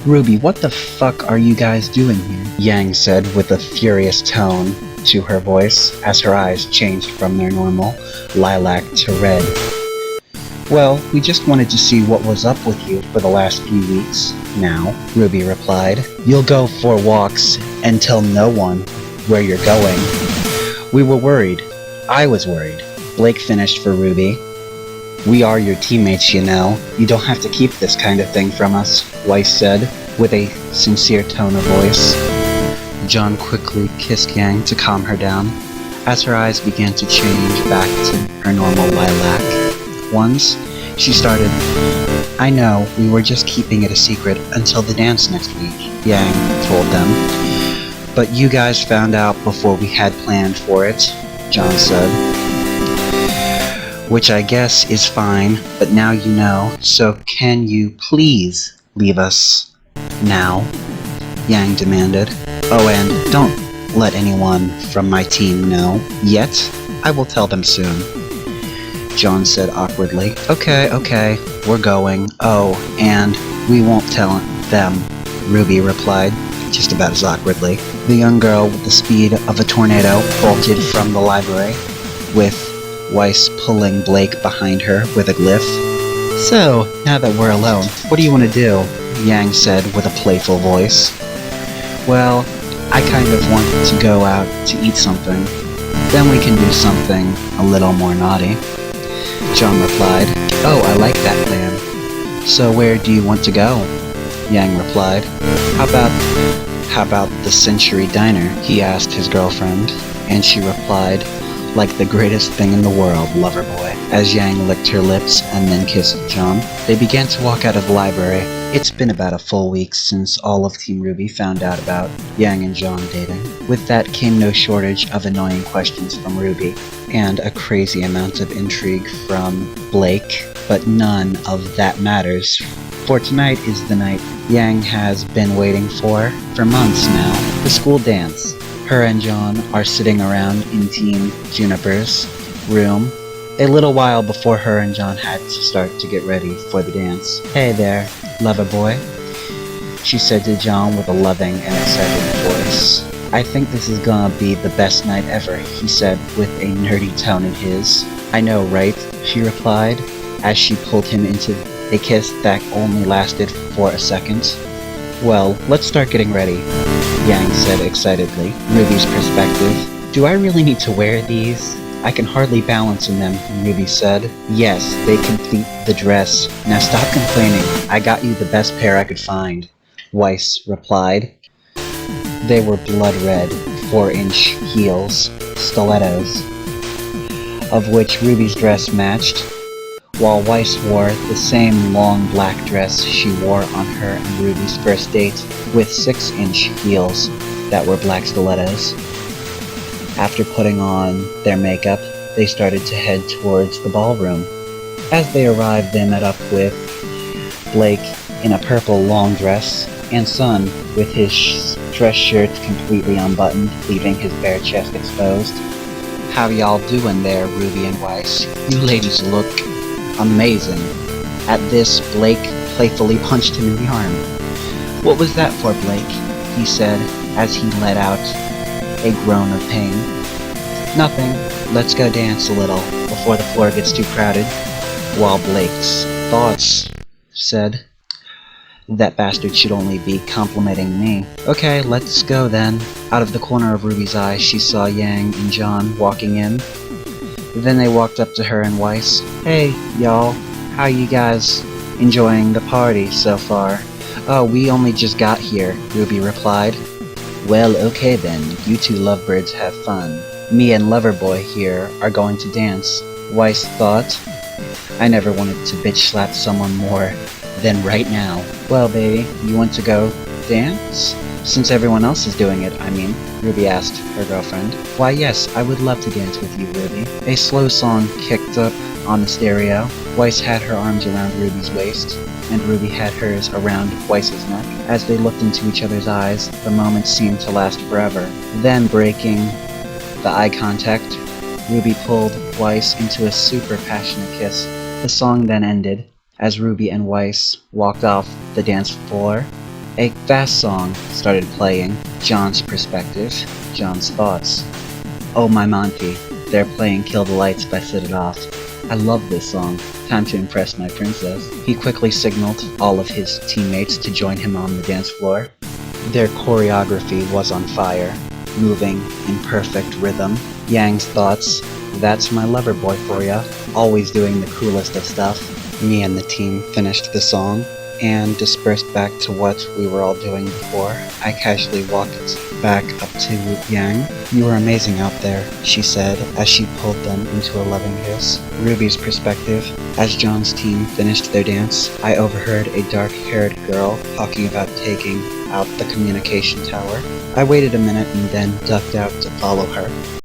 Ruby, what the fuck are you guys doing here? Yang said with a furious tone to her voice as her eyes changed from their normal lilac to red. Well, we just wanted to see what was up with you for the last few weeks now, Ruby replied. You'll go for walks and tell no one where you're going. We were worried. I was worried. Blake finished for Ruby. We are your teammates, you know. You don't have to keep this kind of thing from us, Weiss said, with a sincere tone of voice. John quickly kissed Yang to calm her down, as her eyes began to change back to her normal lilac ones. She started, I know, we were just keeping it a secret until the dance next week, Yang told them. But you guys found out before we had planned for it, John said. Which I guess is fine, but now you know, so can you please leave us now? Yang demanded. Oh, and don't let anyone from my team know yet. I will tell them soon, John said awkwardly. Okay, we're going. Oh, and we won't tell them, Ruby replied, just about as awkwardly. The young girl with the speed of a tornado bolted from the library, with Weiss pulling Blake behind her with a glyph. So, now that we're alone, what do you want to do? Yang said with a playful voice. Well, I kind of want to go out to eat something. Then we can do something a little more naughty, John replied. Oh, I like that plan. So where do you want to go? Yang replied. How about the Century Diner? He asked his girlfriend, and she replied, like the greatest thing in the world, lover boy. As Yang licked her lips and then kissed John, they began to walk out of the library. It's been about a full week since all of Team Ruby found out about Yang and John dating. With that came no shortage of annoying questions from Ruby, and a crazy amount of intrigue from Blake, but none of that matters, for tonight is the night Yang has been waiting for months now, the school dance. Her and John are sitting around in Team Juniper's room a little while before her and John had to start to get ready for the dance. Hey there, lover boy, she said to John with a loving and excited voice. I think this is gonna be the best night ever, he said with a nerdy tone in his. I know, right? She replied as she pulled him into a kiss that only lasted for a second. Well, let's start getting ready, Yang said excitedly. Ruby's perspective. Do I really need to wear these? I can hardly balance in them, Ruby said. Yes, they complete the dress. Now stop complaining. I got you the best pair I could find, Weiss replied. They were blood red, 4-inch heels, stilettos, of which Ruby's dress matched, while Weiss wore the same long black dress she wore on her and Ruby's first date, with 6-inch heels that were black stilettos. After putting on their makeup, they started to head towards the ballroom. As they arrived, they met up with Blake in a purple long dress, and Sun with his dress shirt completely unbuttoned, leaving his bare chest exposed. How y'all doing there, Ruby and Weiss? You ladies look amazing. At this, Blake playfully punched him in the arm. What was that for, Blake? He said as he let out a groan of pain. Nothing. Let's go dance a little before the floor gets too crowded. While Blake's thoughts said, that bastard should only be complimenting me. Okay, let's go then. Out of the corner of Ruby's eye, she saw Yang and John walking in. Then they walked up to her and Weiss. Hey, y'all. How you guys enjoying the party so far? Oh, we only just got here, Ruby replied. Well, okay then. You two lovebirds have fun. Me and Loverboy here are going to dance, Weiss thought. I never wanted to bitch slap someone more than right now. Well, baby, you want to go dance? Since everyone else is doing it, I mean, Ruby asked her girlfriend. Why yes, I would love to dance with you, Ruby. A slow song kicked up on the stereo. Weiss had her arms around Ruby's waist, and Ruby had hers around Weiss's neck. As they looked into each other's eyes, the moment seemed to last forever. Then, breaking the eye contact, Ruby pulled Weiss into a super passionate kiss. The song then ended, as Ruby and Weiss walked off the dance floor A fast song started playing. John's perspective, John's thoughts. Oh my Monty, they're playing Kill the Lights by Set It Off. I love this song. Time to impress my princess. He quickly signaled all of his teammates to join him on the dance floor. Their choreography was on fire, moving in perfect rhythm. Yang's thoughts, that's my lover boy for ya, always doing the coolest of stuff. Me and the team finished the song and dispersed back to what we were all doing before. I casually walked back up to Yang. You were amazing out there, she said as she pulled them into a loving kiss. Ruby's perspective. As John's team finished their dance, I overheard a dark-haired girl talking about taking out the communication tower. I waited a minute and then ducked out to follow her.